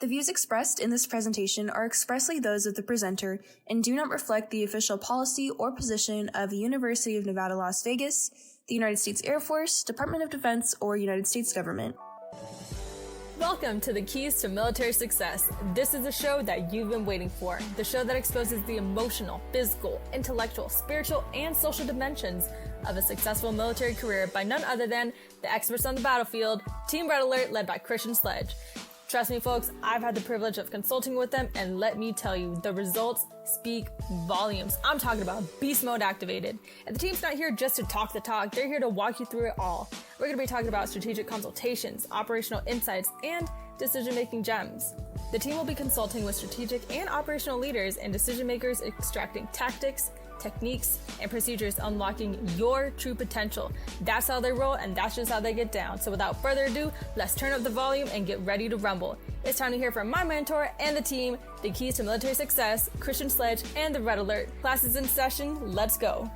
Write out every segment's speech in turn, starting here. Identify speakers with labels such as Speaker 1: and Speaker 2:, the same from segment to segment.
Speaker 1: The views expressed in this presentation are expressly those of the presenter and do not reflect the official policy or position of the University of Nevada, Las Vegas, the United States Air Force, Department of Defense, or United States government.
Speaker 2: Welcome to the Keys to Military Success. This is the show that you've been waiting for. The show that exposes the emotional, physical, intellectual, spiritual, and social dimensions of a successful military career by none other than the experts on the battlefield, Team R.E.D Alert, led by Christian Sledge. Trust me, folks, I've had the privilege of consulting with them, and let me tell you, the results speak volumes. I'm talking about beast mode activated. And the team's not here just to talk the talk, they're here to walk you through it all. We're going to be talking about strategic consultations, operational insights, and decision-making gems. The team will be consulting with strategic and operational leaders and decision makers, extracting tactics, techniques, and procedures, unlocking your true potential. That's how they roll, and that's just how they get down. So without further ado, let's turn up the volume and get ready to rumble. It's time to hear from my mentor and the team, the Keys to Military Success, Christian Sledge, and the R.E.D Alert. Class is in session. Let's go.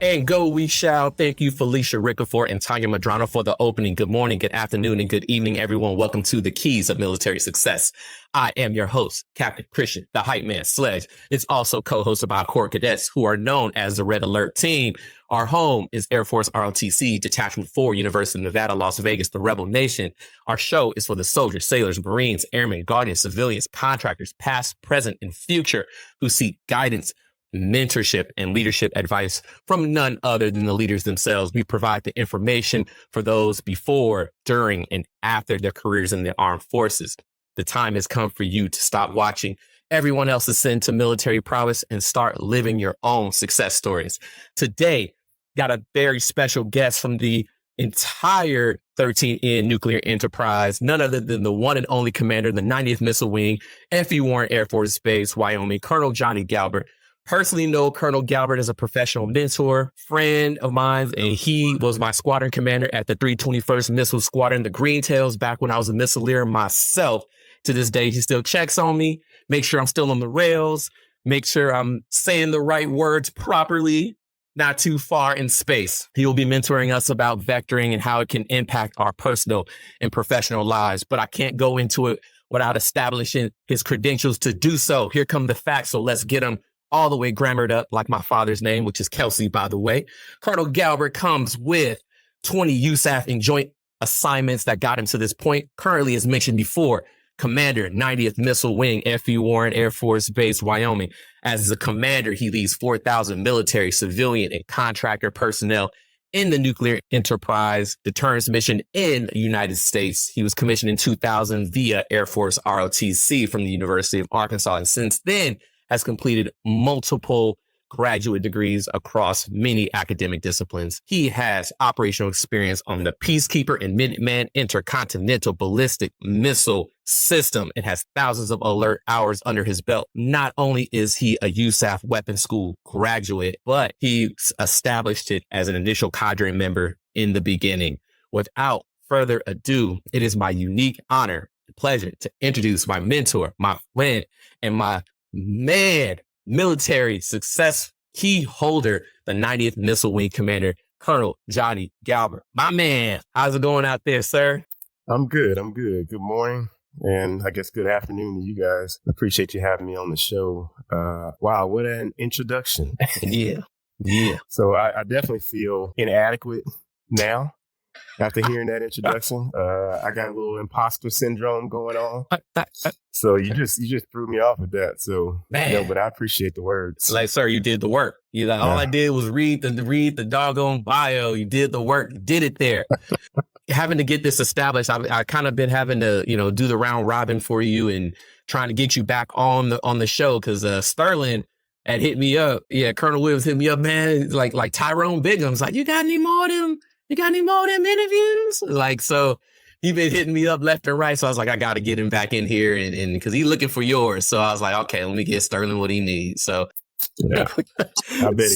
Speaker 3: And go we shall. Thank you, Felicia Rickafor and Tanya Madrano, for the opening. Good morning, good afternoon, and good evening, everyone. Welcome to the Keys of Military Success. I am your host, Captain Christian, the hype man Sledge. It's also co-hosted by Corps cadets who are known as the R.E.D Alert team. Our home is Air Force ROTC, Detachment 4, University of Nevada, Las Vegas, the Rebel Nation. Our show is for the soldiers, sailors, Marines, airmen, guardians, civilians, contractors, past, present, and future, who seek guidance, mentorship, and leadership advice from none other than the leaders themselves. We provide the information for those before, during, and after their careers in the armed forces. The time has come for you to stop watching everyone else's ascend to military prowess and start living your own success stories. Today, got a very special guest from the entire 13N nuclear enterprise, none other than the one and only commander of the 90th Missile Wing, F.E. Warren Air Force Base, Wyoming, Colonel Johnny Galbert. Personally know Colonel Galbert as a professional mentor, friend of mine, and he was my squadron commander at the 321st Missile Squadron, the Greentails, back when I was a missileer myself. To this day, he still checks on me, make sure I'm still on the rails, make sure I'm saying the right words properly, not too far in space. He will be mentoring us about vectoring and how it can impact our personal and professional lives, but I can't go into it without establishing his credentials to do so. Here come the facts, so let's get them all the way grammared up, like my father's name, which is Kelsey, by the way. Colonel Galbert comes with 20 USAF and joint assignments that got him to this point. Currently, as mentioned before, Commander, 90th Missile Wing, F.E. Warren Air Force Base, Wyoming. As a commander, he leads 4,000 military, civilian, and contractor personnel in the nuclear enterprise deterrence mission in the United States. He was commissioned in 2000 via Air Force ROTC from the University of Arkansas, and since then has completed multiple graduate degrees across many academic disciplines. He has operational experience on the Peacekeeper and Minuteman Intercontinental Ballistic Missile System and has thousands of alert hours under his belt. Not only is he a USAF weapons school graduate, but he established it as an initial cadre member in the beginning. Without further ado, it is my unique honor and pleasure to introduce my mentor, my friend, and my man, military success key holder, the 90th Missile Wing Commander, Colonel Johnny Galbert. My man, how's it going out there, sir?
Speaker 4: I'm good. Good morning. And I guess good afternoon to you guys. Appreciate you having me on the show. Wow, what an introduction.
Speaker 3: Yeah.
Speaker 4: So I definitely feel inadequate now. After hearing that introduction, I got a little imposter syndrome going on. So you just threw me off with that. So, but I appreciate the words.
Speaker 3: Like, sir, you did the work. You like, all I did was read the doggone bio. You did the work. You did it there. Having to get this established, I kind of been having to, do the round robin for you and trying to get you back on the show because Sterling had hit me up. Yeah, Colonel Williams hit me up, man. Like Tyrone Bigham's like, you got any more of them? You got any more of them interviews? Like, so he been hitting me up left and right. So I was like, I got to get him back in here and because he's looking for yours. So I was like, okay, let me get Sterling what he needs. So
Speaker 4: yeah, I bet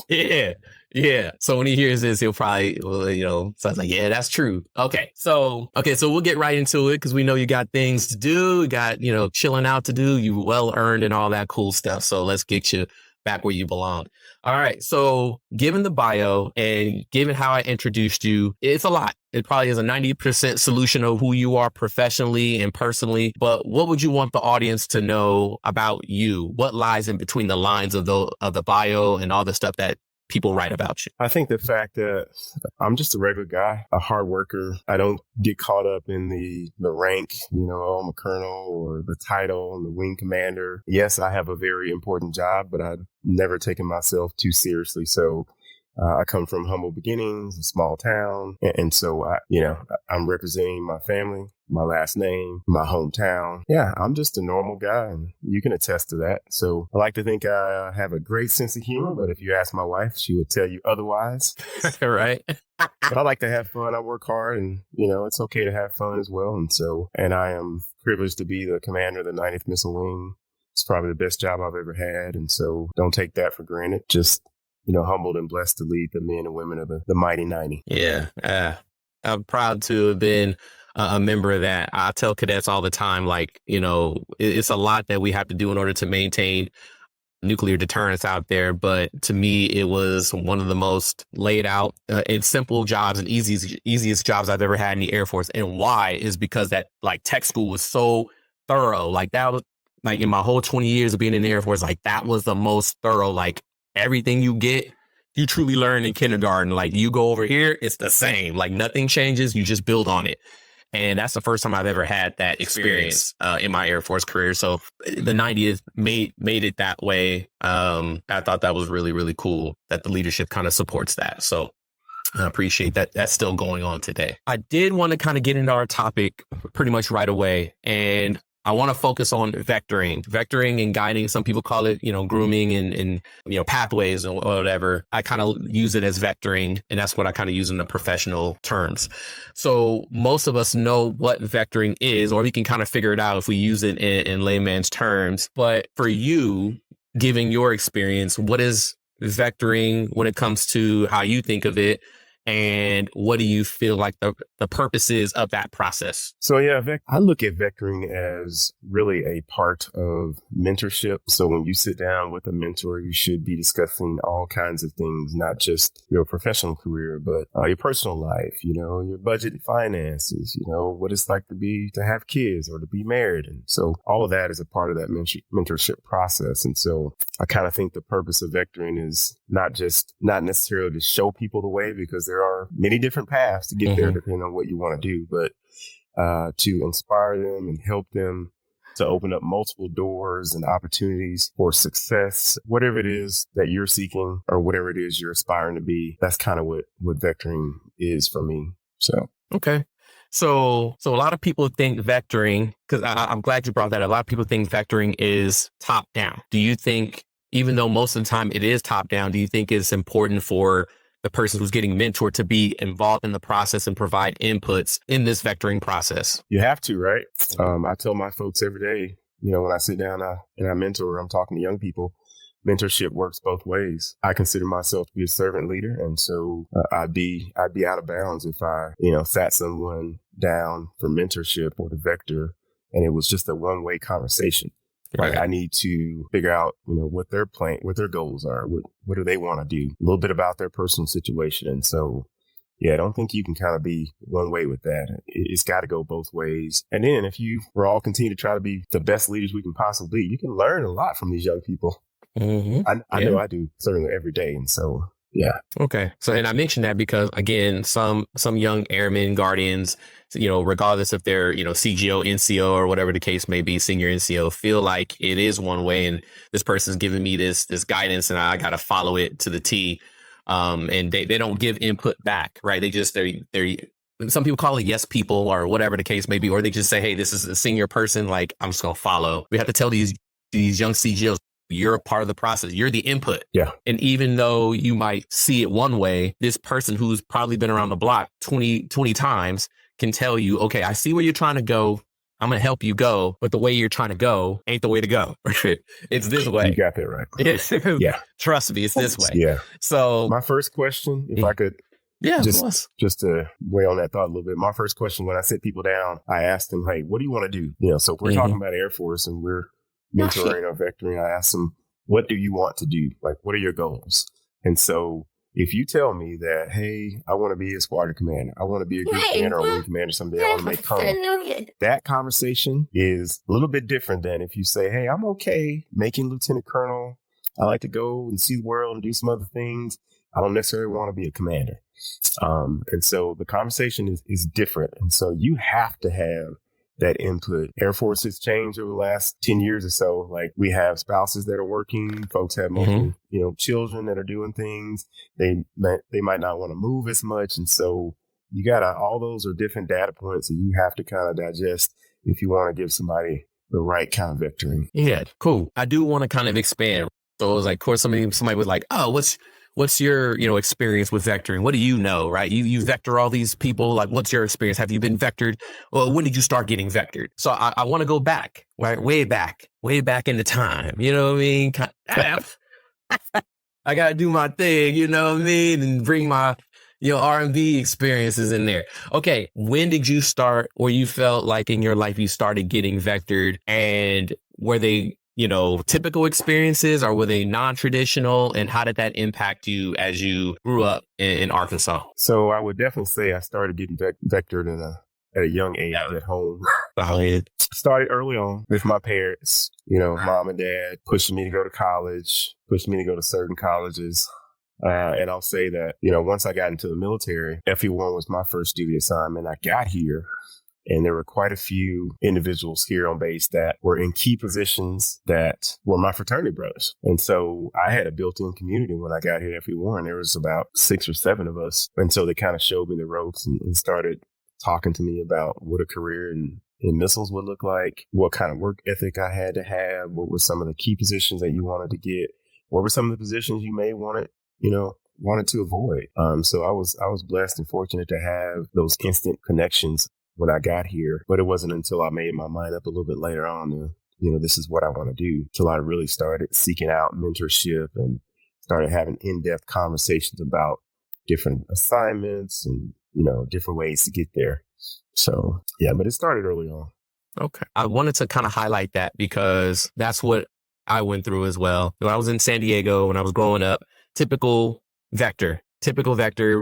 Speaker 4: he is.
Speaker 3: Yeah. So when he hears this, he'll probably, so I was like, yeah, that's true. Okay. So we'll get right into it because we know you got things to do. You got, chilling out to do. You well earned and all that cool stuff. So let's get you back where you belong. All right. So given the bio and given how I introduced you, it's a lot. It probably is a 90% solution of who you are professionally and personally. But what would you want the audience to know about you? What lies in between the lines of the bio and all the stuff that people write about you?
Speaker 4: I think the fact that I'm just a regular guy, a hard worker. I don't get caught up in the rank, oh, I'm a colonel, or the title and the wing commander. Yes, I have a very important job, but I've never taken myself too seriously. So I come from humble beginnings, a small town. And so, I'm representing my family, my last name, my hometown. Yeah, I'm just a normal guy, and you can attest to that. So I like to think I have a great sense of humor, but if you ask my wife, she would tell you otherwise.
Speaker 3: Right.
Speaker 4: But I like to have fun. I work hard, and, it's okay to have fun as well. And I am privileged to be the commander of the 90th Missile Wing. It's probably the best job I've ever had. And so don't take that for granted. Just humbled and blessed to lead the men and women of the mighty 90.
Speaker 3: Yeah. I'm proud to have been a member of that. I tell cadets all the time, it's a lot that we have to do in order to maintain nuclear deterrence out there. But to me, it was one of the most laid out and simple jobs and easiest jobs I've ever had in the Air Force. And why is because that tech school was so thorough. That was in my whole 20 years of being in the Air Force, that was the most thorough. Everything you get, you truly learn in kindergarten. You go over here, it's the same. Nothing changes. You just build on it. And that's the first time I've ever had that experience in my Air Force career. So the 90th made it that way. I thought that was really, really cool that the leadership kind of supports that. So I appreciate that. That's still going on today. I did want to kind of get into our topic pretty much right away. And I want to focus on vectoring and guiding. Some people call it, grooming and pathways or whatever. I kind of use it as vectoring, and that's what I kind of use in the professional terms. So most of us know what vectoring is, or we can kind of figure it out if we use it in layman's terms. But for you, given your experience, what is vectoring when it comes to how you think of it? And what do you feel like the purpose is of that process?
Speaker 4: So, I look at vectoring as really a part of mentorship. So when you sit down with a mentor, you should be discussing all kinds of things, not just your professional career, but your personal life, your budget and finances, what it's like to have kids or to be married. And so all of that is a part of that mentorship process. And so I kind of think the purpose of vectoring is not necessarily to show people the way, because there are many different paths to get there depending on what you want to do, but to inspire them and help them to open up multiple doors and opportunities for success, whatever it is that you're seeking or whatever it is you're aspiring to be. That's kind of what vectoring is for me. So,
Speaker 3: okay. So a lot of people think vectoring, because I'm glad you brought that up. A lot of people think vectoring is top down. Do you think, even though most of the time it is top down, do you think it's important for the person who's getting mentored to be involved in the process and provide inputs in this vectoring process?
Speaker 4: You have to, right? I tell my folks every day, when I sit down and I mentor, I'm talking to young people, mentorship works both ways. I consider myself to be a servant leader. And so I'd be out of bounds if I, sat someone down for mentorship or to vector and it was just a one-way conversation. Right. I need to figure out, what their plan, what their goals are, what do they want to do, a little bit about their personal situation. And so, I don't think you can kind of be one way with that. It's got to go both ways. And then if we're all continue to try to be the best leaders we can possibly be, you can learn a lot from these young people. I know I do, certainly every day. And so, yeah.
Speaker 3: Okay. So, and I mentioned that because, again, some young airmen, guardians, regardless if they're, CGO, NCO, or whatever the case may be, senior NCO, feel like it is one way and this person's giving me this guidance and I got to follow it to the T. And they don't give input back, right? They're some people call it yes people or whatever the case may be, or they just say, hey, this is a senior person, I'm just going to follow. We have to tell these young CGOs, you're a part of the process. You're the input.
Speaker 4: Yeah.
Speaker 3: And even though you might see it one way, this person who's probably been around the block 20 times can tell you, okay, I see where you're trying to go. I'm going to help you go. But the way you're trying to go ain't the way to go. It's this way.
Speaker 4: You got that right.
Speaker 3: Yeah. Trust me, it's this way.
Speaker 4: Yeah.
Speaker 3: So
Speaker 4: my first question, if I could just to weigh on that thought a little bit. My first question when I sit people down, I ask them, hey, what do you want to do? So if we're talking about Air Force and we're mentoring or vectoring, I ask them, what do you want to do? Like, what are your goals? And so if you tell me that, hey, I want to be a squadron commander, I want to be a group commander or wing commander someday, I want to make colonel, that conversation is a little bit different than if you say, hey, I'm okay making lieutenant colonel. I like to go and see the world and do some other things. I don't necessarily want to be a commander. And so the conversation is different. And so you have to have that input. Air Force has changed over the last 10 years or so. Like, we have spouses that are working, folks have multiple, children that are doing things. They might not want to move as much. And so you gotta, all those are different data points that you have to kind of digest if you want to give somebody the right kind of vectoring.
Speaker 3: Yeah, cool. I do want to kind of expand. So it was like, of course, somebody was like, oh, what's your, experience with vectoring? What do you know, right? You vector all these people. Like, what's your experience? Have you been vectored? Well, when did you start getting vectored? So I want to go back, right? Way back into time. You know what I mean? I got to do my thing, you know what I mean? And bring my, R&B experiences in there. Okay. When did you start, or you felt like in your life you started getting vectored, and were they, typical experiences, or were they non-traditional? And how did that impact you as you grew up in Arkansas?
Speaker 4: So I would definitely say I started getting vectored at a young age at home. Started early on with my parents, mom and dad pushing me to go to college, pushing me to go to certain colleges. And I'll say that, once I got into the military, FE1 was my first duty assignment. I got here, and there were quite a few individuals here on base that were in key positions that were my fraternity brothers. And so I had a built-in community when I got here at FE1. There was about 6 or 7 of us. And so they kind of showed me the ropes and started talking to me about what a career in missiles would look like, what kind of work ethic I had to have, what were some of the key positions that you wanted to get, what were some of the positions you may wanted to avoid. So I was blessed and fortunate to have those instant connections when I got here, but it wasn't until I made my mind up a little bit later on to, this is what I want to do, till I really started seeking out mentorship and started having in-depth conversations about different assignments and, different ways to get there. So, yeah, but it started early on.
Speaker 3: Okay. I wanted to kind of highlight that because that's what I went through as well. When I was in San Diego, when I was growing up, typical vector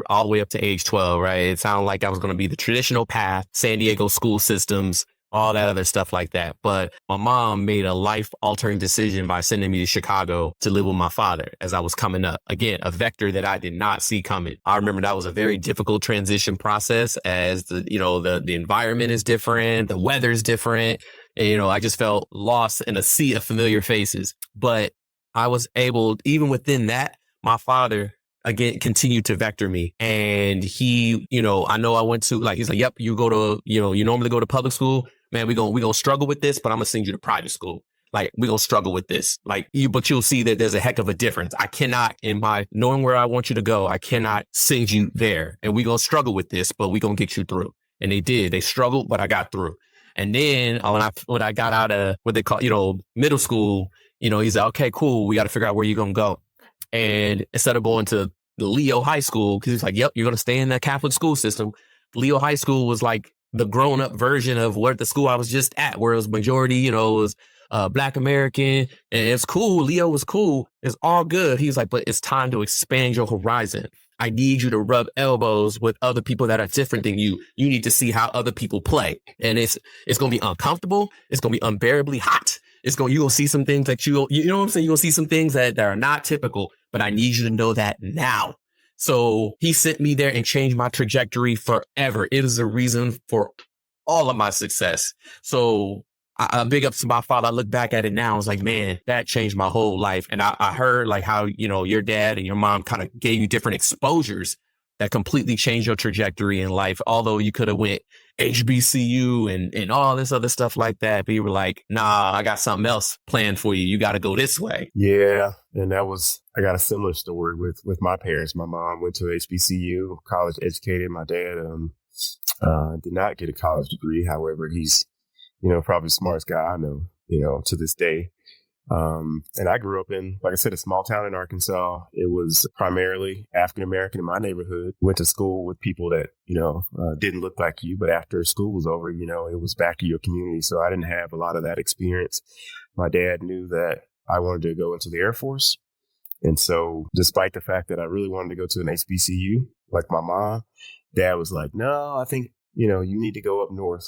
Speaker 3: all the way up to age 12, right? It sounded like I was going to be the traditional path, San Diego school systems, all that other stuff like that. But my mom made a life-altering decision by sending me to Chicago to live with my father as I was coming up. Again, a vector that I did not see coming. I remember that was a very difficult transition process, as the environment is different, the weather's different. And, I just felt lost in a sea of familiar faces. But I was able, even within that, my father again continued to vector me. And he, I know I went to, he's like, yep, you go to, you normally go to public school. Man, we gonna struggle with this, but I'm gonna send you to private school. Like, we're gonna struggle with this. But you'll see that there's a heck of a difference. I cannot, in my knowing where I want you to go, I cannot send you there. And we're gonna struggle with this, but we're gonna get you through. And they did. They struggled, but I got through. And then when I got out of what they call, middle school, he's like, okay, cool. We got to figure out where you're going to go. And instead of going to the Leo High School, because he's like, yep, you're going to stay in the Catholic school system. Leo High School was like the grown up version of what the school I was just at, where it was majority, it was Black American, and it's cool. Leo was cool. It's all good. He's like, but it's time to expand your horizon. I need you to rub elbows with other people that are different than you. You need to see how other people play. And it's going to be uncomfortable. It's going to be unbearably hot. You're going to see some things that you know what I'm saying? You're going to see some things that are not typical, but I need you to know that now. So he sent me there and changed my trajectory forever. It is a reason for all of my success. So I big up to my father. I look back at it now. I was like, man, that changed my whole life. And I heard like how, your dad and your mom kind of gave you different exposures that completely changed your trajectory in life. Although you could have went HBCU and all this other stuff like that. But you were like, nah, I got something else planned for you. You got to go this way.
Speaker 4: Yeah. And I got a similar story with my parents. My mom went to HBCU, college educated. My dad did not get a college degree. However, he's probably the smartest guy I know, to this day. And I grew up in, like I said, a small town in Arkansas. It was primarily African-American in my neighborhood. Went to school with people that, didn't look like you, but after school was over, it was back to your community. So I didn't have a lot of that experience. My dad knew that, I wanted to go into the Air Force. And so despite the fact that I really wanted to go to an HBCU, like my mom, Dad was like, no, I think, you need to go up north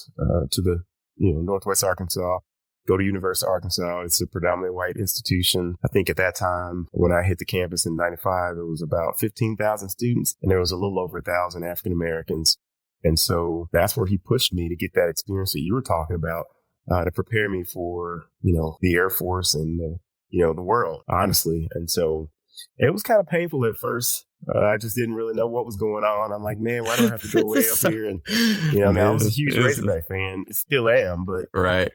Speaker 4: to the, Northwest Arkansas, go to University of Arkansas. It's a predominantly white institution. I think at that time, when I hit the campus in 95, it was about 15,000 students, and there was a little over 1,000 African Americans. And so that's where he pushed me to get that experience that you were talking about, to prepare me for, the Air Force and the world, honestly. And so it was kind of painful at first. I just didn't really know what was going on. I'm like, man, why do I have to go way up here? And, I was a huge Razorback fan. Still am, but,
Speaker 3: right.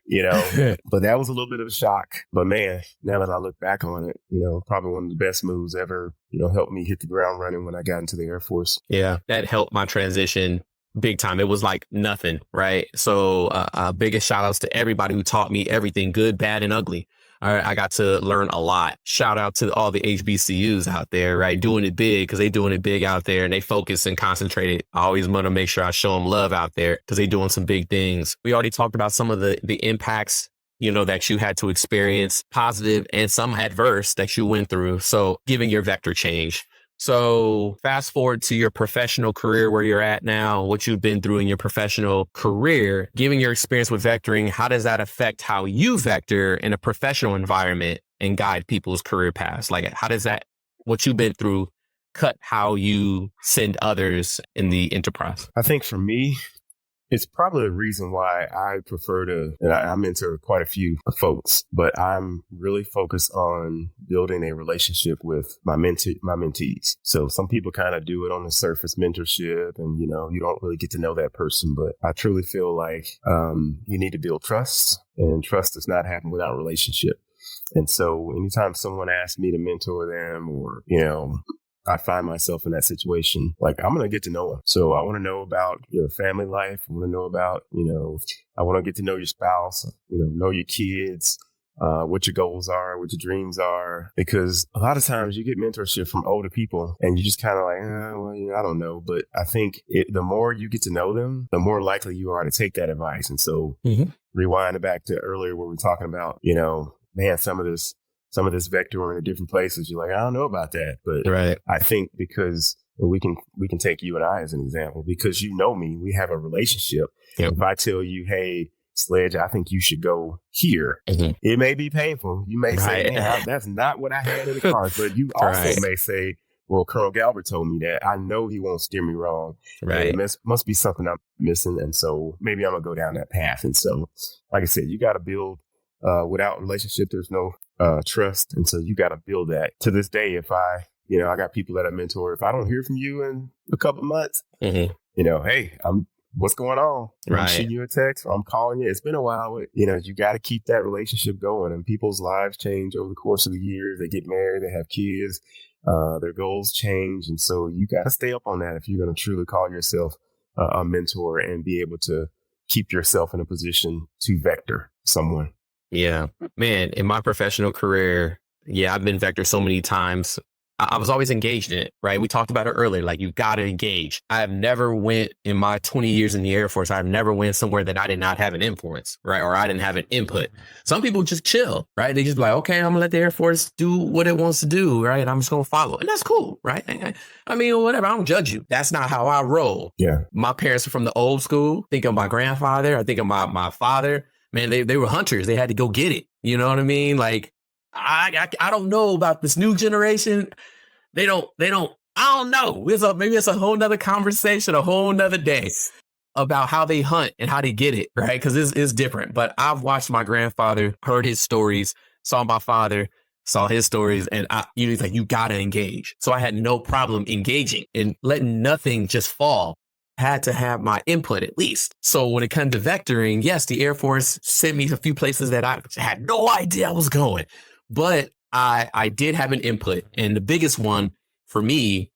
Speaker 4: But that was a little bit of a shock. But man, now that I look back on it, probably one of the best moves ever, helped me hit the ground running when I got into the Air Force.
Speaker 3: Yeah, that helped my transition big time. It was like nothing, right? So biggest shout outs to everybody who taught me everything, good, bad, and ugly. All right, I got to learn a lot. Shout out to all the HBCUs out there, right? Doing it big, because they doing it big out there, and they focus and concentrated. I always want to make sure I show them love out there, because they doing some big things. We already talked about some of the impacts, that you had to experience, positive and some adverse that you went through. So giving your vector change. So fast forward to your professional career, where you're at now, what you've been through in your professional career, given your experience with vectoring, how does that affect how you vector in a professional environment and guide people's career paths? Like, how does that, what you've been through, cut how you send others in the enterprise?
Speaker 4: I think for me, it's probably the reason why I prefer to, and I mentor quite a few folks, but I'm really focused on building a relationship with my mentees. So some people kind of do it on the surface, mentorship, and, you don't really get to know that person. But I truly feel like you need to build trust, and trust does not happen without relationship. And so anytime someone asks me to mentor them, or, I find myself in that situation, like, I'm going to get to know them. So I want to know about your family life. I want to know about, I want to get to know your spouse, know your kids, what your goals are, what your dreams are. Because a lot of times you get mentorship from older people and you just kind of like, I don't know. But I think the more you get to know them, the more likely you are to take that advice. And so rewind it back to earlier where we're talking about, man, some of this vectoring in different places, you're like, I don't know about that. But
Speaker 3: right.
Speaker 4: I think because we can take you and I as an example, because you know me, we have a relationship. Yep. If I tell you, hey, Sledge, I think you should go here, it may be painful. You may say, man, that's not what I had in the cards. But you also may say, well, Colonel Galbert told me that. I know he won't steer me wrong. Right. It must be something I'm missing. And so maybe I'm going to go down that path. And so, like I said, you got to build. Without relationship, there's no trust. And so you got to build that. To this day, if I got people that I mentor, if I don't hear from you in a couple of months, hey, what's going on? I'm shooting you a text, or I'm calling you. It's been a while. But, you got to keep that relationship going. And people's lives change over the course of the years. They get married, they have kids, their goals change. And so you got to stay up on that if you're going to truly call yourself a mentor and be able to keep yourself in a position to vector someone.
Speaker 3: Yeah, man, in my professional career, I've been vectored so many times. I was always engaged in it, right? We talked about it earlier, like you got to engage. I have never went in my 20 years in the Air Force. I've never went somewhere that I did not have an influence, right? Or I didn't have an input. Some people just chill, right? They just be like, okay, I'm gonna let the Air Force do what it wants to do, right? I'm just gonna follow. And that's cool, right? I mean, whatever, I don't judge you. That's not how I roll. Yeah. My parents are from the old school. Think of my grandfather. I think of my father. Man, they were hunters. They had to go get it. You know what I mean? Like, I don't know about this new generation. They don't, I don't know. Maybe it's a whole nother conversation, a whole nother day about how they hunt and how they get it, right? Because it's different. But I've watched my grandfather, heard his stories, saw my father, saw his stories, and he's like, you got to engage. So I had no problem engaging and letting nothing just fall. Had to have my input at least. So when it comes to vectoring, yes, the Air Force sent me a few places that I had no idea I was going, but I did have an input. And the biggest one for me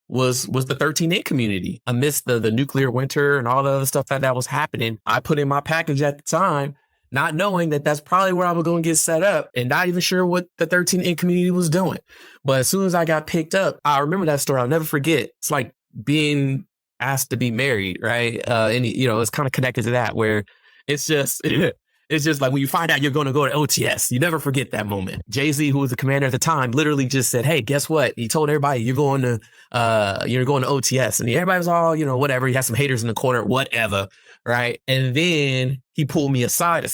Speaker 3: was the 13A community. Amidst the nuclear winter and all the other stuff that was happening, I put in my package at the time, not knowing that that's probably where I was going to get set up and not even sure what the 13A community was doing. But as soon as I got picked up, I remember that story. I'll never forget. It's like being asked to be married, right? And it's kind of connected to that, where it's just It's just like when you find out you're going to go to OTS, you never forget that moment. Jay-Z, who was the commander at the time, literally just said, hey, guess what? He told everybody you're going to OTS. And everybody was all, whatever. He had some haters in the corner, whatever. Right. And then he pulled me aside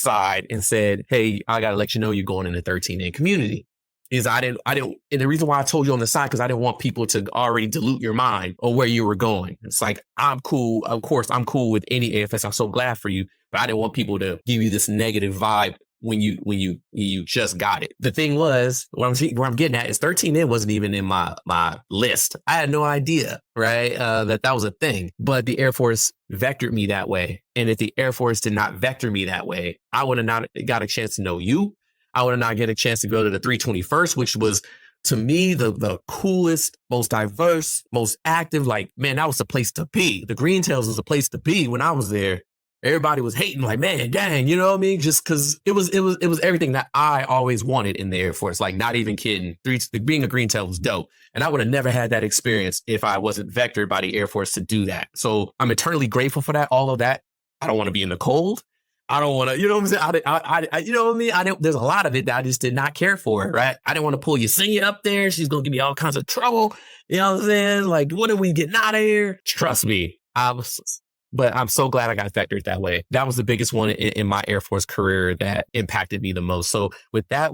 Speaker 3: and said, hey, I got to let you know you're going in the 13N community. Is I didn't, and the reason why I told you on the side, because I didn't want people to already dilute your mind or where you were going. It's like, I'm cool. Of course, I'm cool with any AFS. I'm so glad for you, but I didn't want people to give you this negative vibe when you just got it. The thing was, where I'm getting at is 13N wasn't even in my list. I had no idea, right? That was a thing, but the Air Force vectored me that way. And if the Air Force did not vector me that way, I would have not got a chance to know you. I would have not get a chance to go to the 321st, which was, to me, the coolest, most diverse, most active. Like, man, that was the place to be. The Greentails was the place to be when I was there. Everybody was hating, like, man, dang, you know what I mean? Just because it was everything that I always wanted in the Air Force. Like, not even kidding. Being a Greentail was dope. And I would have never had that experience if I wasn't vectored by the Air Force to do that. So I'm eternally grateful for that. All of that. I don't want to be in the cold. I don't want to, you know what I'm saying? I you know what I mean? There's a lot of it that I just did not care for, right? I didn't want to pull Yesenia up there. She's going to give me all kinds of trouble. You know what I'm saying? Like, when are we getting out of here? Trust me. But I'm so glad I got vectored that way. That was the biggest one in my Air Force career that impacted me the most. So with that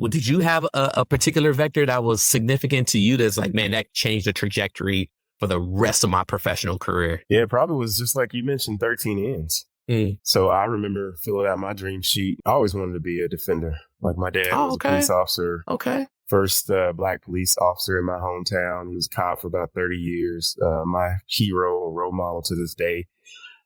Speaker 3: did you have a particular vector that was significant to you that's like, man, that changed the trajectory for the rest of my professional career?
Speaker 4: Yeah, it probably was just like you mentioned, 13Ns. So I remember filling out my dream sheet. I always wanted to be a defender. Like my dad was a police officer.
Speaker 3: Okay.
Speaker 4: First Black police officer in my hometown. He was a cop for about 30 years. My hero or role model to this day.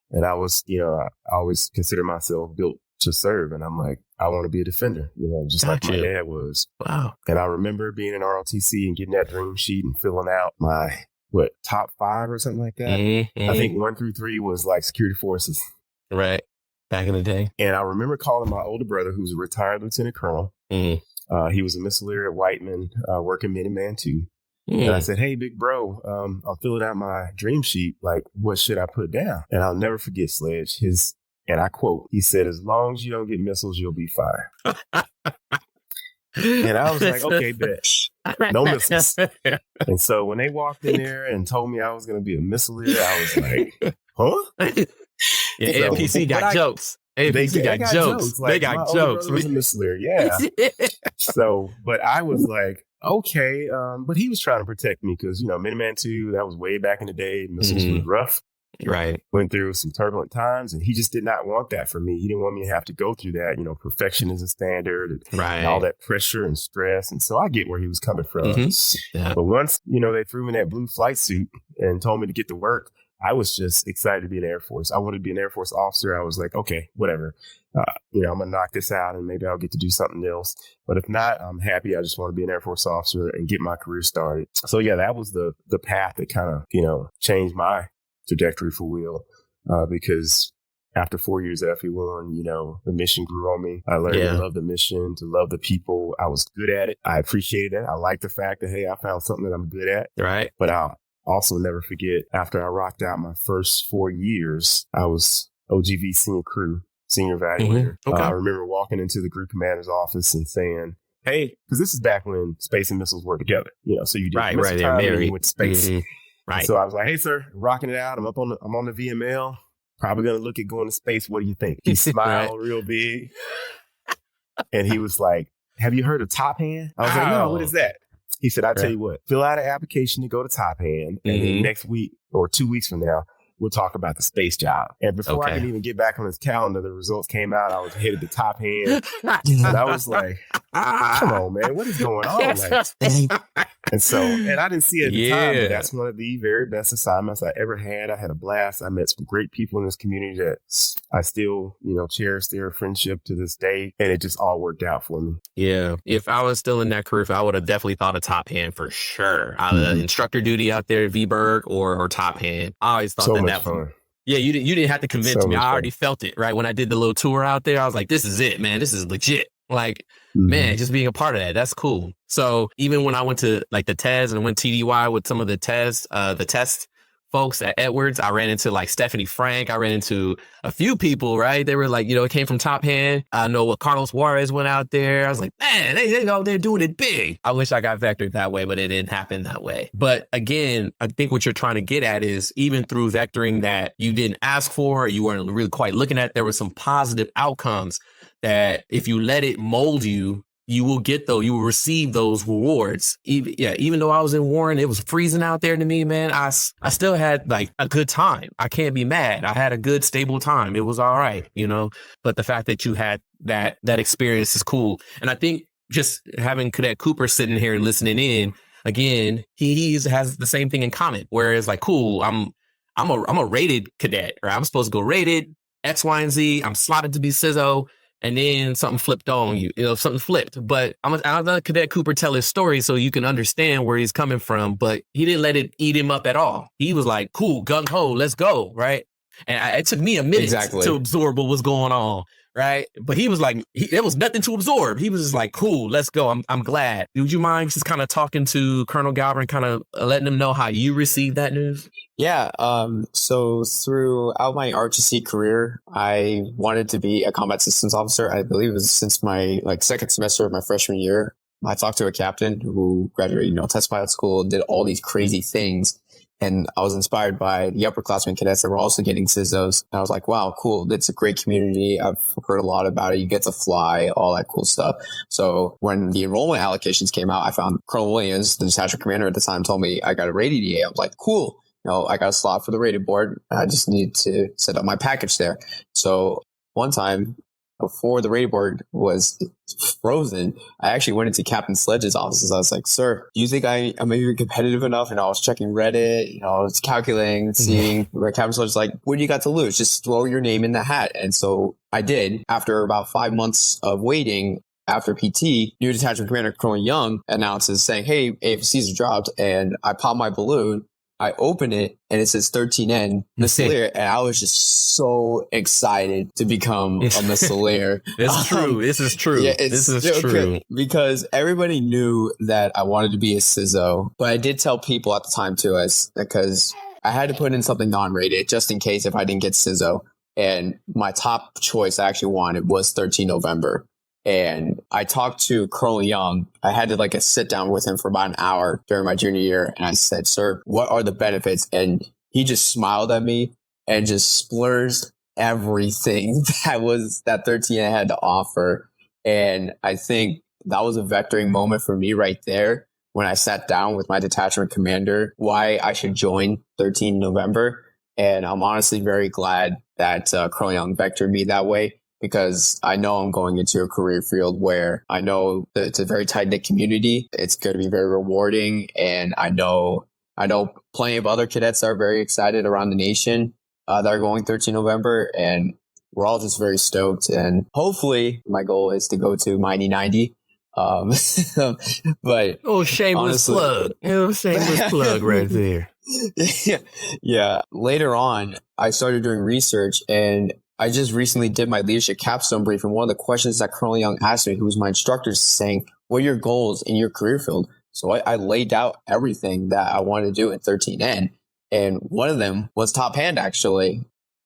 Speaker 4: And I was, I always consider myself built to serve. And I'm like, I want to be a defender, just like my dad was.
Speaker 3: Wow.
Speaker 4: And I remember being in ROTC and getting that dream sheet and filling out my, top 5 or something like that. Mm-hmm. I think 1 through 3 was like security forces.
Speaker 3: Right. Back in the day.
Speaker 4: And I remember calling my older brother, who's a retired lieutenant colonel. Mm-hmm. He was a missileer at Whiteman, working Minuteman 2. Mm-hmm. And I said, hey, big bro, I'm filling out my dream sheet. Like, what should I put down? And I'll never forget Sledge. And I quote, he said, as long as you don't get missiles, you'll be fine. And I was like, okay, bet. No missiles. And so when they walked in there and told me I was going to be a missileer, I was like, huh?
Speaker 3: Yeah, so, AFPC got jokes. AFPC got jokes.
Speaker 4: Like,
Speaker 3: they got jokes.
Speaker 4: Was a missileer, yeah. So, but I was like, okay. But he was trying to protect me because, Minuteman 2, that was way back in the day. Missiles was rough.
Speaker 3: Right.
Speaker 4: Went through some turbulent times, and he just did not want that for me. He didn't want me to have to go through that. Perfection is a standard, and all that pressure and stress. And so I get where he was coming from. Mm-hmm. Yeah. But once, they threw me in that blue flight suit and told me to get to work, I was just excited to be in the Air Force. I wanted to be an Air Force officer. I was like, okay, whatever. I'm going to knock this out and maybe I'll get to do something else. But if not, I'm happy. I just want to be an Air Force officer and get my career started. So yeah, that was the path that kind of, changed my trajectory for Will. Because after 4 years at FE1, the mission grew on me. I learned to love the mission, to love the people. I was good at it. I appreciated that. I liked the fact that, hey, I found something that I'm good at.
Speaker 3: Right.
Speaker 4: But I'll also never forget, after I rocked out my first 4 years, I was OGV senior evaluator. Mm-hmm. Okay. I remember walking into the group commander's office and saying, hey, because this is back when space and missiles were together, so you did missile time and you went to space. Mm-hmm. Right. So I was like, hey, sir, rocking it out. I'm on the VML. Probably going to look at going to space. What do you think? He smiled real big. And he was like, have you heard of Top Hand? I was like, no, what is that? He said, I'll tell you what, fill out an application to go to Top Hand. And then next week or 2 weeks from now, we'll talk about the space job. And before I could even get back on his calendar, the results came out. I was headed to Top Hand. And I was like, come on, man, what is going on? And I didn't see it at the time, but that's one of the very best assignments I ever had. I had a blast. I met some great people in this community that I still, cherish their friendship to this day. And it just all worked out for me.
Speaker 3: Yeah. If I was still in that career, I would have definitely thought of Top Hand for sure. Instructor duty out there, VBerg or Top Hand. I always thought that fun. Yeah, you didn't have to convince me. I already felt it, right? When I did the little tour out there, I was like, this is it, man. This is legit. Like, man, just being a part of that, that's cool. So even when I went to like the TES and went TDY with some of the tests folks at Edwards. I ran into like Stephanie Frank. I ran into a few people, right? They were like, it came from Top Hand. I know what Carlos Juarez went out there. I was like, man, they're doing it big. I wish I got vectored that way, but it didn't happen that way. But again, I think what you're trying to get at is even through vectoring that you didn't ask for, you weren't really quite looking at, there were some positive outcomes that if you let it mold you, you will receive those rewards. Even though I was in Warren, it was freezing out there to me, man. I still had like a good time. I can't be mad. I had a good, stable time. It was all right, but the fact that you had that experience is cool. And I think just having Cadet Cooper sitting here listening in, again, he has the same thing in common, where it's like, cool, I'm a rated cadet, or I'm supposed to go rated X, Y, and Z. I'm slotted to be CISO. And then something flipped on you, something flipped. But I'll let Cadet Cooper tell his story so you can understand where he's coming from. But he didn't let it eat him up at all. He was like, cool, gung ho, let's go, right? And it took me a minute to absorb what was going on, right? But he was like, there was nothing to absorb. He was just like, cool, let's go. I'm glad. Would you mind just kind of talking to Colonel Galbert and kind of letting him know how you received that news?
Speaker 5: Yeah. So throughout my ROTC career, I wanted to be a combat systems officer. I believe it was since my second semester of my freshman year. I talked to a captain who graduated, test pilot school, did all these crazy things. And I was inspired by the upperclassmen cadets that were also getting CISOs. And I was like, wow, cool. It's a great community. I've heard a lot about it. You get to fly, all that cool stuff. So when the enrollment allocations came out, I found Colonel Williams, the detachment commander at the time, told me I got a rated EA. I was like, cool. I got a slot for the rated board. I just need to set up my package there. So one time before the rated board was frozen, I actually went into Captain Sledge's office. I was like, sir, do you think I'm maybe competitive enough? And I was checking Reddit, I was calculating, seeing where Captain Sledge's like, what do you got to lose? Just throw your name in the hat. And so I did. After about 5 months of waiting, after PT, new detachment commander Colonel Young announces saying, hey, AFCs are dropped. And I pop my balloon. I open it and it says 13N Missileer, and I was just so excited to become a Missileer.
Speaker 3: It's true. This is true.
Speaker 5: Yeah,
Speaker 3: this is true.
Speaker 5: Because everybody knew that I wanted to be a CISO, but I did tell people at the time too, because I had to put in something non-rated just in case if I didn't get CISO. And my top choice I actually wanted was 13 November. And I talked to Colonel Young. I had to a sit down with him for about an hour during my junior year. And I said, sir, what are the benefits? And he just smiled at me and just splurged everything that 13 had to offer. And I think that was a vectoring moment for me right there when I sat down with my detachment commander, why I should join 13 November. And I'm honestly very glad that Colonel Young vectored me that way, because I know I'm going into a career field where I know that it's a very tight-knit community. It's going to be very rewarding. And I know plenty of other cadets that are very excited around the nation that are going 13 November. And we're all just very stoked. And hopefully my goal is to go to Mighty 90. But
Speaker 3: shameless plug. Shameless plug right there.
Speaker 5: Yeah. Later on, I started doing research, and I just recently did my leadership capstone brief, and one of the questions that Colonel Young asked me, who was my instructor, is saying, what are your goals in your career field? So I laid out everything that I wanted to do in 13N. And one of them was top hand, actually.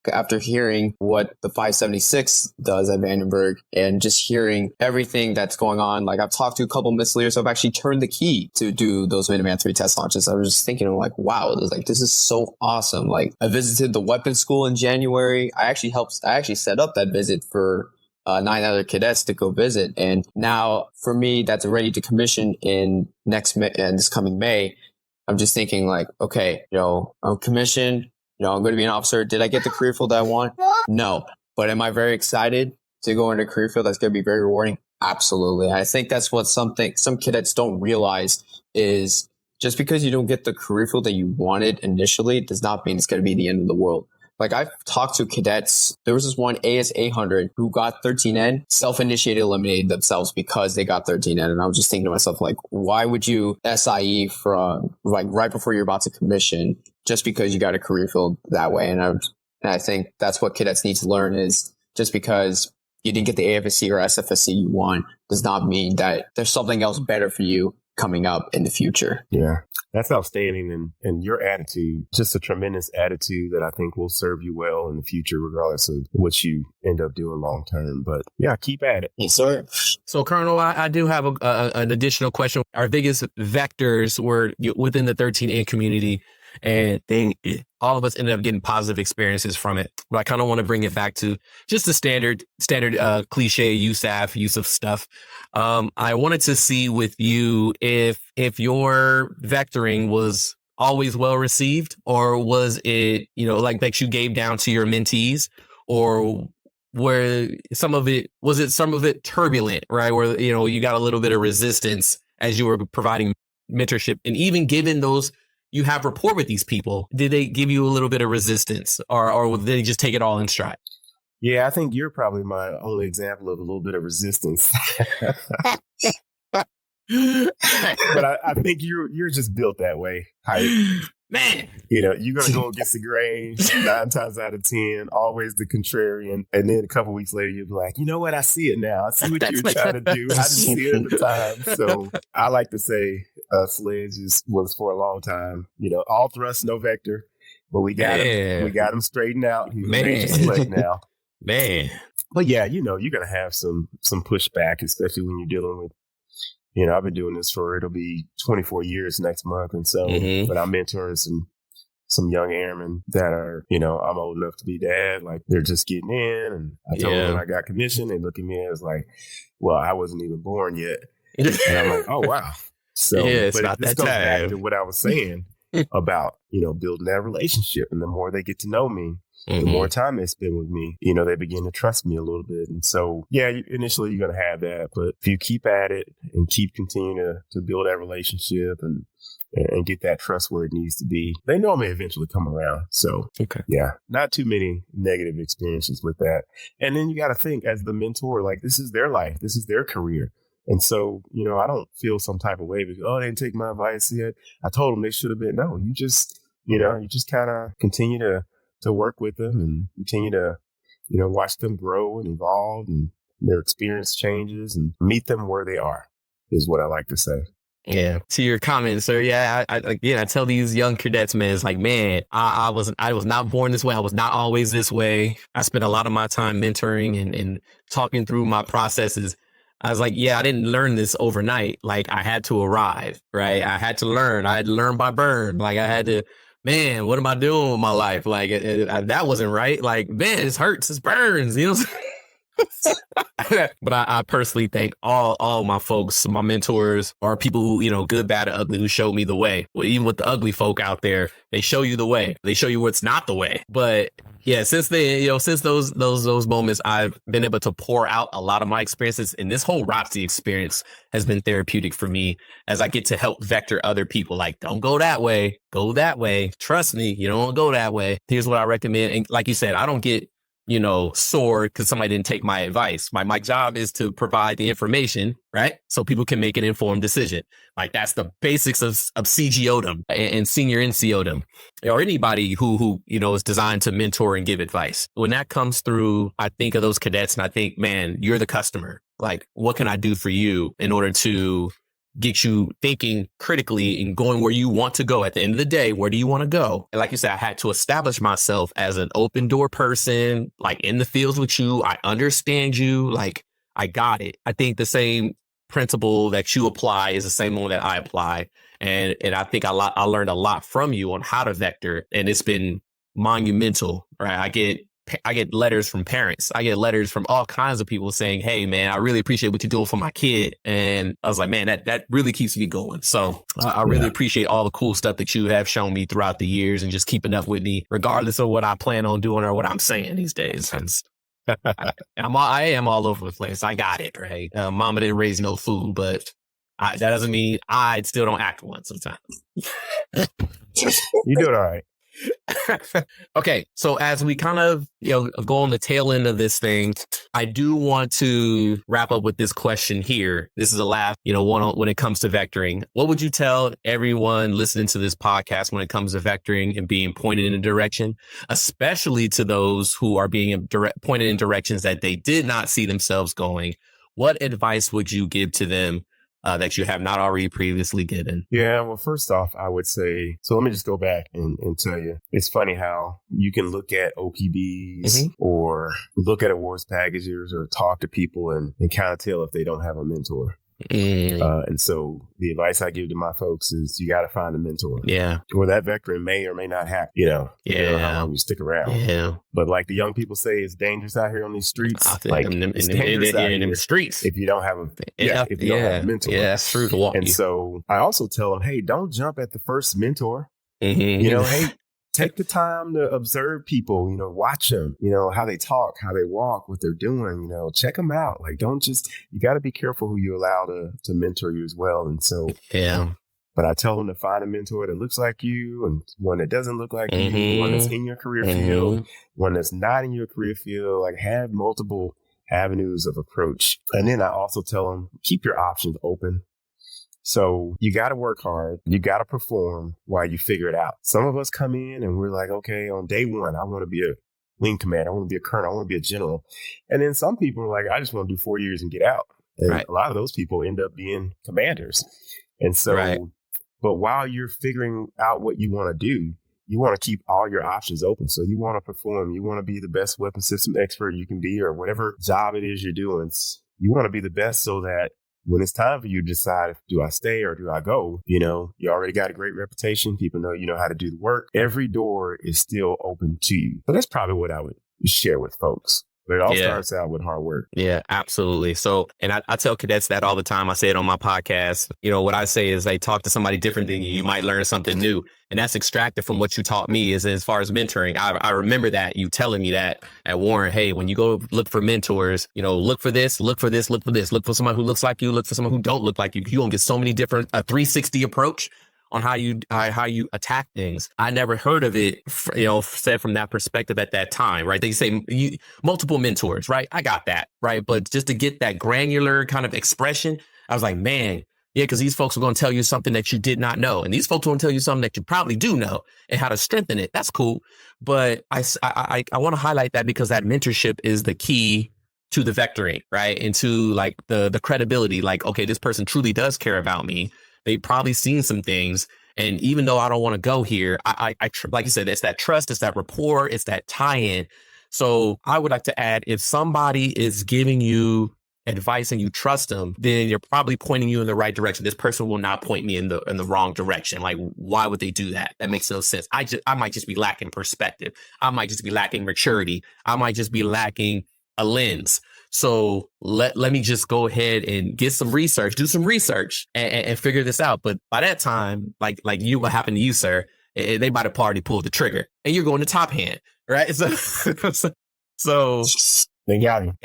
Speaker 5: After hearing what the 576 does at Vandenberg and just hearing everything that's going on, I've talked to a couple Missileers, so I've actually turned the key to do those Minuteman 3 test launches. I was just thinking, wow, this is so awesome. I visited the weapons school in January. I actually set up that visit for 9 other cadets to go visit. And now for me, that's ready to commission in this coming May. I'm just thinking okay, I'm commissioned. I'm going to be an officer. Did I get the career field that I want? No. But am I very excited to go into a career field that's going to be very rewarding? Absolutely. I think that's what some cadets don't realize is just because you don't get the career field that you wanted initially does not mean it's going to be the end of the world. I've talked to cadets. There was this one AS 800 who got 13N, self-initiated, eliminated themselves because they got 13N. And I was just thinking to myself, why would you SIE from right before you're about to commission just because you got a career field that way? And I think that's what cadets need to learn is just because you didn't get the AFSC or SFSC you want does not mean that there's something else better for you coming up in the future.
Speaker 4: Yeah, that's outstanding. And your attitude, just a tremendous attitude that I think will serve you well in the future, regardless of what you end up doing long term. But yeah, keep at it.
Speaker 5: Yes, sir.
Speaker 3: So, Colonel, I do have an additional question. Our biggest vectors were within the 13N community, and all of us ended up getting positive experiences from it. But I kind of want to bring it back to just the standard cliche use of stuff. I wanted to see with you if your vectoring was always well received, or was it, like that you gave down to your mentees, or where some of it turbulent, right? Where, you got a little bit of resistance as you were providing mentorship, and even given those, you have rapport with these people, did they give you a little bit of resistance, or did they just take it all in stride?
Speaker 4: Yeah, I think you're probably my only example of a little bit of resistance. But I think you're just built that way.
Speaker 3: Man,
Speaker 4: you're going to go against the grain 9 times out of 10, always the contrarian. And then a couple weeks later, you'll be like, you know what? I see it now. I see what you're trying to do. I didn't see it at the time. So I like to say Sledge was for a long time, all thrust, no vector, but we got him. We got him straightened out. He's a select now.
Speaker 3: Man.
Speaker 4: But yeah, you're going to have some pushback, especially when you're dealing with, I've been doing this it'll be 24 years next month. And so, but I'm mentoring some young airmen that are, I'm old enough to be dad. Like, they're just getting in. And I told them when I got commissioned, they look at me as like, well, I wasn't even born yet. And I'm like, oh, wow. So, but this goes back to what I was saying about, building that relationship. And the more they get to know me, the more time they spend with me, they begin to trust me a little bit. And so, yeah, initially you're going to have that. But if you keep at it and keep continuing to build that relationship and get that trust where it needs to be, they normally eventually come around. So, yeah, not too many negative experiences with that. And then you got to think, as the mentor, like, this is their life. This is their career. And so, I don't feel some type of way because, they didn't take my advice yet. I told them they should have been. No, you just kind of continue to work with them and continue to, watch them grow and evolve, and their experience changes, and meet them where they are is what I like to say.
Speaker 3: Yeah. To your comment, sir. Yeah. I tell these young cadets, man, it's like, man, I was not born this way. I was not always this way. I spent a lot of my time mentoring and talking through my processes. I was like, yeah, I didn't learn this overnight. Like, I had to arrive, right? I had to learn. I had to learn by burn. Like, I had to, man, what am I doing with my life? Like, that wasn't right. Like, man, it hurts. It burns, But I personally thank all my folks, my mentors, or people who, good, bad, or ugly, who showed me the way. Well, even with the ugly folk out there, they show you the way. They show you what's not the way. But yeah, since those moments, I've been able to pour out a lot of my experiences, and this whole ROTC experience has been therapeutic for me as I get to help vector other people. Like, don't go that way, go that way. Trust me, you don't want to go that way. Here's what I recommend. And like you said, I don't get sore because somebody didn't take my advice. My job is to provide the information, right? So people can make an informed decision. Like, that's the basics of CGOdom and senior NCOdom, or anybody who is designed to mentor and give advice. When that comes through, I think of those cadets and I think, man, you're the customer. Like, what can I do for you in order to get you thinking critically and going where you want to go? At the end of the day, where do you want to go? And like you said, I had to establish myself as an open door person, like, in the fields with you. I understand you. Like, I got it. I think the same principle that you apply is the same one that I apply. And I think I learned a lot from you on how to vector, and it's been monumental, right? I get letters from parents. I get letters from all kinds of people saying, hey, man, I really appreciate what you're doing for my kid. And I was like, man, that really keeps me going. So I really appreciate all the cool stuff that you have shown me throughout the years and just keeping up with me, regardless of what I plan on doing or what I'm saying these days. I am all over the place. I got it, right? Mama didn't raise no food, but that doesn't mean I still don't act one sometimes.
Speaker 4: You doing all right.
Speaker 3: Okay, so as we kind of go on the tail end of this thing, I do want to wrap up with this question here. This is the last one when it comes to vectoring. What would you tell everyone listening to this podcast when it comes to vectoring and being pointed in a direction, especially to those who are being pointed in directions that they did not see themselves going? What advice would you give to them that you have not already previously given?
Speaker 4: Yeah, well, first off, I would say, so let me just go back and tell you, it's funny how you can look at OPBs or look at awards packages or talk to people and kind of tell if they don't have a mentor. And so the advice I give to my folks is you got to find a mentor.
Speaker 3: Yeah.
Speaker 4: Or that veteran may or may not happen, depending on how long you stick around.
Speaker 3: Yeah.
Speaker 4: But like the young people say, it's dangerous out here on these streets.
Speaker 3: It's dangerous out here in the streets.
Speaker 4: If you don't have a mentor.
Speaker 3: Yeah, that's true to walk.
Speaker 4: And so I also tell them, hey, don't jump at the first mentor. Hey, take the time to observe people, watch them, how they talk, how they walk, what they're doing, check them out. Like, you got to be careful who you allow to mentor you as well. And so, but I tell them to find a mentor that looks like you and one that doesn't look like you, one that's in your career field, one that's not in your career field, like have multiple avenues of approach. And then I also tell them, keep your options open. So you got to work hard. You got to perform while you figure it out. Some of us come in and we're like, okay, on day one, I want to be a wing commander. I want to be a colonel. I want to be a general. And then some people are like, I just want to do 4 years and get out. And a lot of those people end up being commanders. And so, but while you're figuring out what you want to do, you want to keep all your options open. So you want to perform. You want to be the best weapon system expert you can be, or whatever job it is you're doing. You want to be the best so that when it's time for you to decide, do I stay or do I go? You already got a great reputation. People know you know how to do the work. Every door is still open to you. So that's probably what I would share with folks. But it all starts out with hard work.
Speaker 3: Yeah, absolutely. So, and I tell cadets that all the time. I say it on my podcast. What I say is, talk to somebody different than you. You might learn something new. And that's extracted from what you taught me is as far as mentoring. I remember that you telling me that at Warren, hey, when you go look for mentors, look for this, look for this, look for this, look for someone who looks like you, look for someone who don't look like you. You're going to get so many different, a 360 approach on how you attack things. I never heard of it, said from that perspective at that time, right? They say multiple mentors, right? I got that, right? But just to get that granular kind of expression, I was like, man, yeah, because these folks are going to tell you something that you did not know. And these folks are going to tell you something that you probably do know and how to strengthen it. That's cool. But I want to highlight that because that mentorship is the key to the vectoring, right? And to like the credibility, like, okay, this person truly does care about me. They've probably seen some things. And even though I don't want to go here, I like you said, it's that trust, it's that rapport, it's that tie-in. So I would like to add, if somebody is giving you advice and you trust them, then you're probably pointing you in the right direction. This person will not point me in the wrong direction. Like, why would they do that? That makes no sense. I might just be lacking perspective. I might just be lacking maturity. I might just be lacking a lens. So let me just go ahead and get some research, do some research and figure this out. But by that time, like what happened to you, sir, they about to party pulled the trigger and you're going to top hand, right? So
Speaker 4: they got him.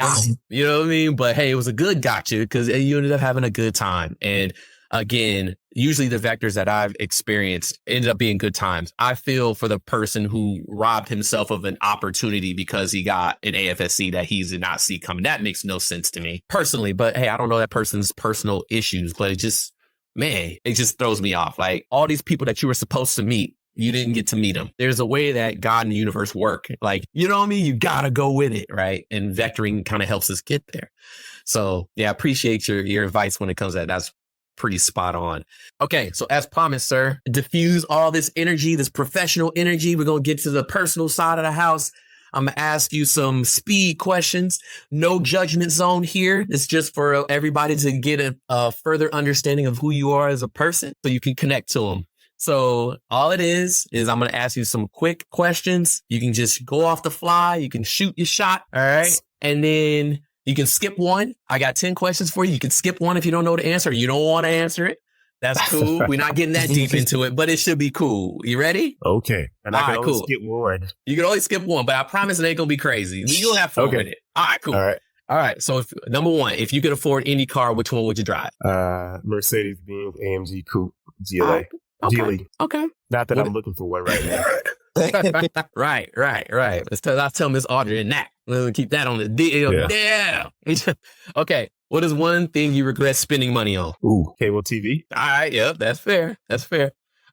Speaker 3: You know what I mean? But hey, it was a good gotcha because you ended up having a good time. And again, usually the vectors that I've experienced ended up being good times. I feel for the person who robbed himself of an opportunity because he got an AFSC that he did not see coming. That makes no sense to me personally. But hey, I don't know that person's personal issues, but it just throws me off. Like all these people that you were supposed to meet, you didn't get to meet them. There's a way that God and the universe work. Like, you know what I mean? You got to go with it, right? And vectoring kind of helps us get there. So yeah, I appreciate your advice when it comes to that. That's pretty spot on. Okay, so as promised, sir, diffuse all this energy, this professional energy. We're going to get to the personal side of the house. I'm going to ask you some speed questions. No judgment zone here. It's just for everybody to get a further understanding of who you are as a person so you can connect to them. So all it is I'm going to ask you some quick questions. You can just go off the fly. You can shoot your shot. All right. And then you can skip one. I got 10 questions for you. You can skip one if you don't know the answer. You don't want to answer it. That's cool. We're not getting that deep into it, but it should be cool. You ready?
Speaker 4: Okay. And I can only skip one.
Speaker 3: You can only skip one, but I promise it ain't going to be crazy. You'll have fun with it. All right, cool. All right. So number one, if you could afford any car, which one would you drive?
Speaker 4: Mercedes-Benz AMG Coupe GLA.
Speaker 3: Okay.
Speaker 4: Not that I'm looking for one right now.
Speaker 3: Right. I'll tell Miss Audrey and Nat. We'll keep that on the deal. Yeah. Okay. What is one thing you regret spending money on?
Speaker 4: Ooh, cable TV.
Speaker 3: All right. Yep. That's fair.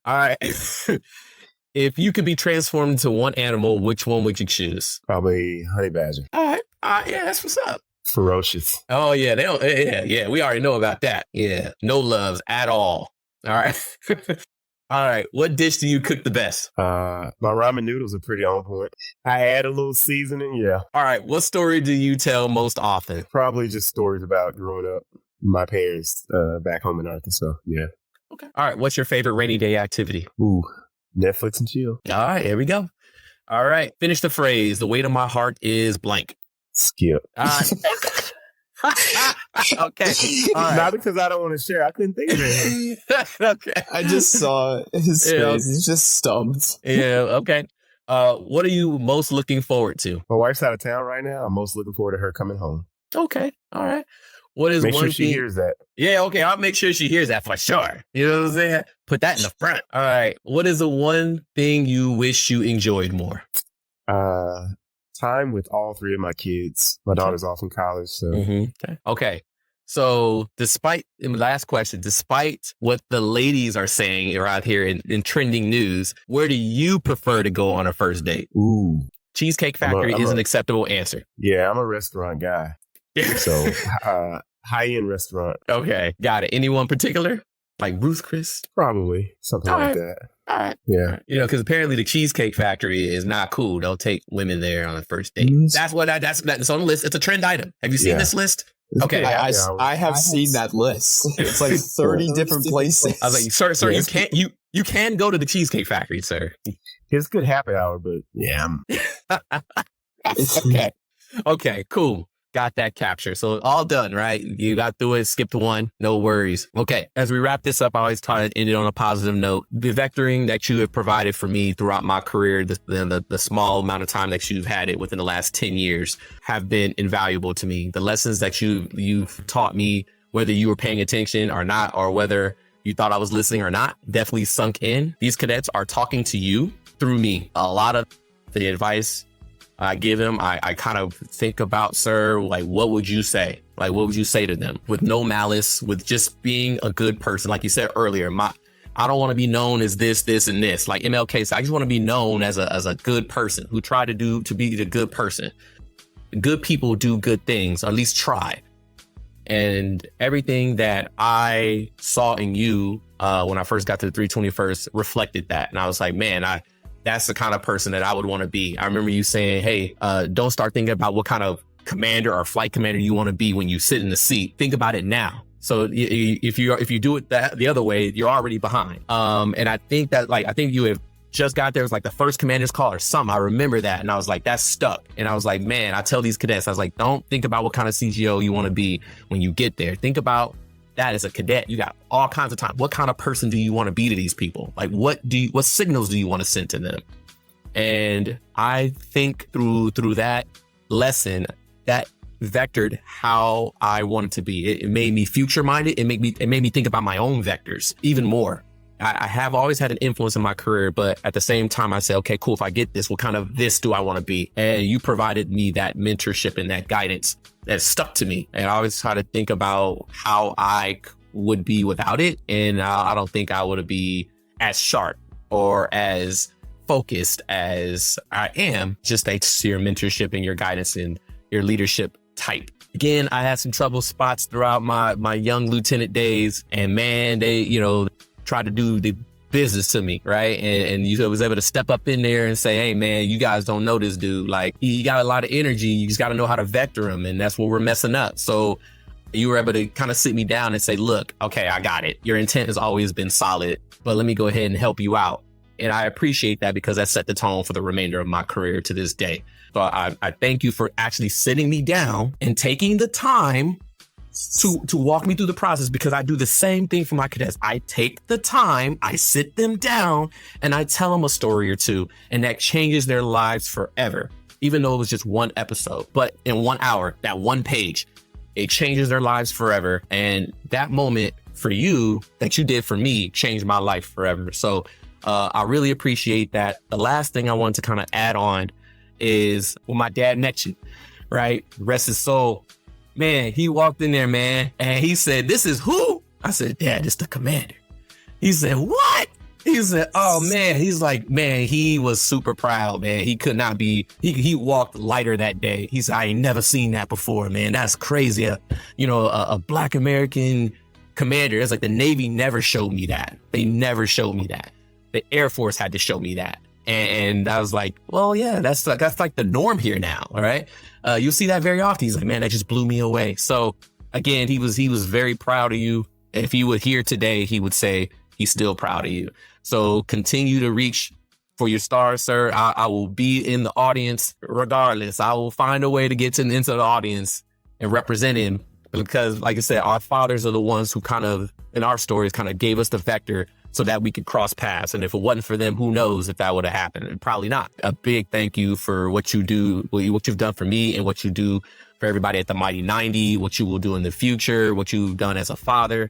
Speaker 3: All right. If you could be transformed into one animal, which one would you choose?
Speaker 4: Probably honey badger.
Speaker 3: All right. Yeah, that's what's up.
Speaker 4: Ferocious.
Speaker 3: Oh yeah, they don't. Yeah. We already know about that. Yeah, no loves at all. All right. All right. What dish do you cook the best?
Speaker 4: My ramen noodles are pretty on point. I add a little seasoning. Yeah.
Speaker 3: All right. What story do you tell most often?
Speaker 4: Probably just stories about growing up. My parents back home in Arkansas. Yeah.
Speaker 3: Okay. All right. What's your favorite rainy day activity?
Speaker 4: Ooh, Netflix and chill.
Speaker 3: All right. Here we go. All right. Finish the phrase. The weight of my heart is blank.
Speaker 4: Skip.
Speaker 3: All right. Okay. All right.
Speaker 4: Not because I don't want to share. I couldn't think of it.
Speaker 3: Okay.
Speaker 5: I just saw his face. He's just stumped.
Speaker 3: Yeah. Okay. What are you most looking forward to?
Speaker 4: My wife's out of town right now. I'm most looking forward to her coming home.
Speaker 3: Okay. All right. What is
Speaker 4: Make
Speaker 3: one
Speaker 4: sure she
Speaker 3: thing-
Speaker 4: hears that.
Speaker 3: Yeah, okay. I'll make sure she hears that for sure. You know what I'm saying? Put that in the front. All right. What is the one thing you wish you enjoyed more?
Speaker 4: Time with all three of my kids. My daughter's off in college, so
Speaker 3: Okay. So last question, despite what the ladies are saying around here in trending news, where do you prefer to go on a first date?
Speaker 4: Ooh.
Speaker 3: Cheesecake Factory is an acceptable answer.
Speaker 4: Yeah, I'm a restaurant guy. So high-end restaurant.
Speaker 3: Okay. Got it. Anyone particular? Like Ruth Chris?
Speaker 4: Probably. Something like that.
Speaker 3: All right.
Speaker 4: Yeah.
Speaker 3: You know, because apparently the Cheesecake Factory is not cool. Don't take women there on a first date. That's on the list. It's a trend item. Have you seen this list? Okay.
Speaker 5: I have seen that list. It's like 30 different places.
Speaker 3: I was like, sir, you can go to the Cheesecake Factory, sir.
Speaker 4: It's good happy hour, but yeah.
Speaker 3: Okay, cool. Got that capture. So all done, right? You got through it, skipped one, no worries. Okay, as we wrap this up, I always try to end it on a positive note. The vectoring that you have provided for me throughout my career, the small amount of time that you've had it within the last 10 years have been invaluable to me. The lessons that you've taught me, whether you were paying attention or not, or whether you thought I was listening or not, definitely sunk in. These cadets are talking to you through me. A lot of the advice I give him, I kind of think about, sir, like, what would you say? Like, what would you say to them? With no malice, with just being a good person. Like you said earlier, I don't want to be known as this, and this. Like MLK said, I just want to be known as a good person who tried to be the good person. Good people do good things, or at least try. And everything that I saw in you when I first got to the 321st reflected that. And I was like, man, that's the kind of person that I would want to be. I remember you saying, hey, don't start thinking about what kind of commander or flight commander you want to be when you sit in the seat. Think about it now. So if you do it the other way, you're already behind. And I think you have just got there. It was like the first commander's call or something. I remember that. And I was like, that's stuck. And I was like, man, I tell these cadets, I was like, don't think about what kind of CGO you want to be when you get there. Think about that as a cadet. You got all kinds of time. What kind of person do you want to be to these people? Like, what signals do you want to send to them? And I think through that lesson, that vectored how I wanted to be. It made me future minded. It made me think about my own vectors even more. I have always had an influence in my career, but at the same time, I said, okay, cool. If I get this, what kind of this do I want to be? And you provided me that mentorship and that guidance that stuck to me. And I always try to think about how I would be without it. And I don't think I would be as sharp or as focused as I am. Just thanks to your mentorship and your guidance and your leadership type. Again, I had some trouble spots throughout my young lieutenant days. And man, they, tried to do the business to me, right? And you was able to step up in there and say, hey man, you guys don't know this dude. Like, he got a lot of energy. You just got to know how to vector him. And that's what we're messing up. So you were able to kind of sit me down and say, look, okay, I got it. Your intent has always been solid, but let me go ahead and help you out. And I appreciate that because that set the tone for the remainder of my career to this day. So I thank you for actually sitting me down and taking the time to walk me through the process, because I do the same thing for my cadets. I take the time, I sit them down, and I tell them a story or two, and that changes their lives forever. Even though it was just one episode, but in 1 hour, that one page, it changes their lives forever. And that moment for you that you did for me changed my life forever. So I really appreciate that. The last thing I wanted to kind of add on is when my dad met you, right? Rest his soul. Man, he walked in there, man, and he said, this is who? I said, Dad, it's the commander. He said, what? He said, oh man, he's like, man, he was super proud, man. He could not be, he walked lighter that day. He said, I ain't never seen that before, man. That's crazy. A Black American commander. It's like the Navy never showed me that. They never showed me that. The Air Force had to show me that. And I was like, well, yeah, that's like the norm here now. All right. You'll see that very often. He's like, man, that just blew me away. So again, he was very proud of you. If he were here today, he would say he's still proud of you. So continue to reach for your stars, sir. I will be in the audience regardless. I will find a way to get into the audience and represent him because, like I said, our fathers are the ones who kind of, in our stories, kind of gave us the vector so that we could cross paths. And if it wasn't for them, who knows if that would have happened? Probably not. A big thank you for what you do, what you've done for me and what you do for everybody at the Mighty 90, what you will do in the future, what you've done as a father.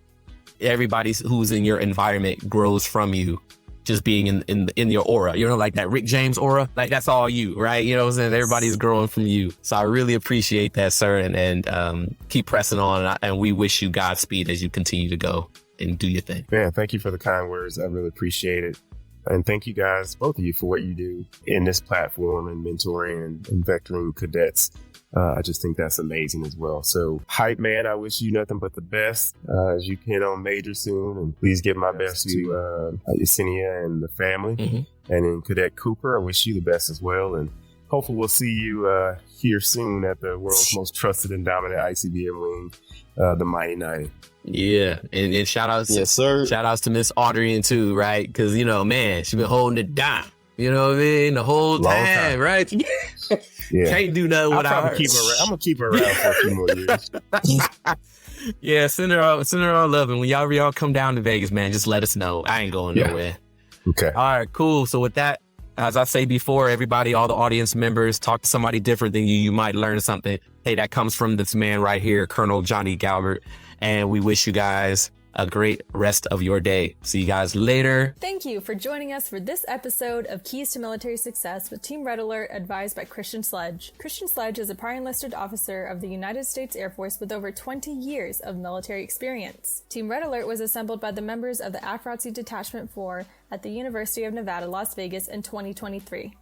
Speaker 3: Everybody who's in your environment grows from you just being in your aura, like that Rick James aura, like that's all you, right? You know what I'm saying? Everybody's growing from you. So I really appreciate that, sir. And keep pressing on. And we wish you Godspeed as you continue to go and do your thing.
Speaker 4: Man, thank you for the kind words. I really appreciate it. And thank you guys, both of you, for what you do in this platform and mentoring and vectoring cadets. I just think that's amazing as well. So, hype man, I wish you nothing but the best as you head on major soon. And please give my best to Yesenia and the family. Mm-hmm. And then Cadet Cooper, I wish you the best as well. And hopefully we'll see you here soon at the world's most trusted and dominant ICBM wing, the Mighty 90.
Speaker 3: Yeah, and shout outs,
Speaker 5: yes, sir.
Speaker 3: Shout outs to Miss Adrian too, right? Because man, she been holding it down. You know what I mean? The whole time, right? Yeah. Can't do nothing without her.
Speaker 4: I'm gonna keep her around for a few more years.
Speaker 3: Yeah, send her all love, and when y'all come down to Vegas, man, just let us know. I ain't going nowhere.
Speaker 4: Okay.
Speaker 3: All right, cool. So with that, as I say before, everybody, all the audience members, talk to somebody different than you. You might learn something. Hey, that comes from this man right here, Colonel Johnny Galbert. And we wish you guys a great rest of your day. See you guys later.
Speaker 2: Thank you for joining us for this episode of Keys to Military Success with Team Red Alert, advised by Christian Sledge. Christian Sledge is a prior enlisted officer of the United States Air Force with over 20 years of military experience. Team Red Alert was assembled by the members of the AFROTC Detachment 4 at the University of Nevada, Las Vegas in 2023.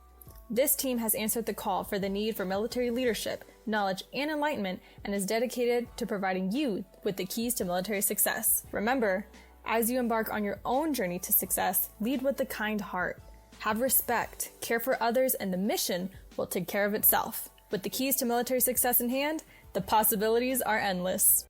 Speaker 2: This team has answered the call for the need for military leadership, knowledge, and enlightenment, and is dedicated to providing you with the keys to military success. Remember, as you embark on your own journey to success, lead with a kind heart. Have respect, care for others, and the mission will take care of itself. With the keys to military success in hand, the possibilities are endless.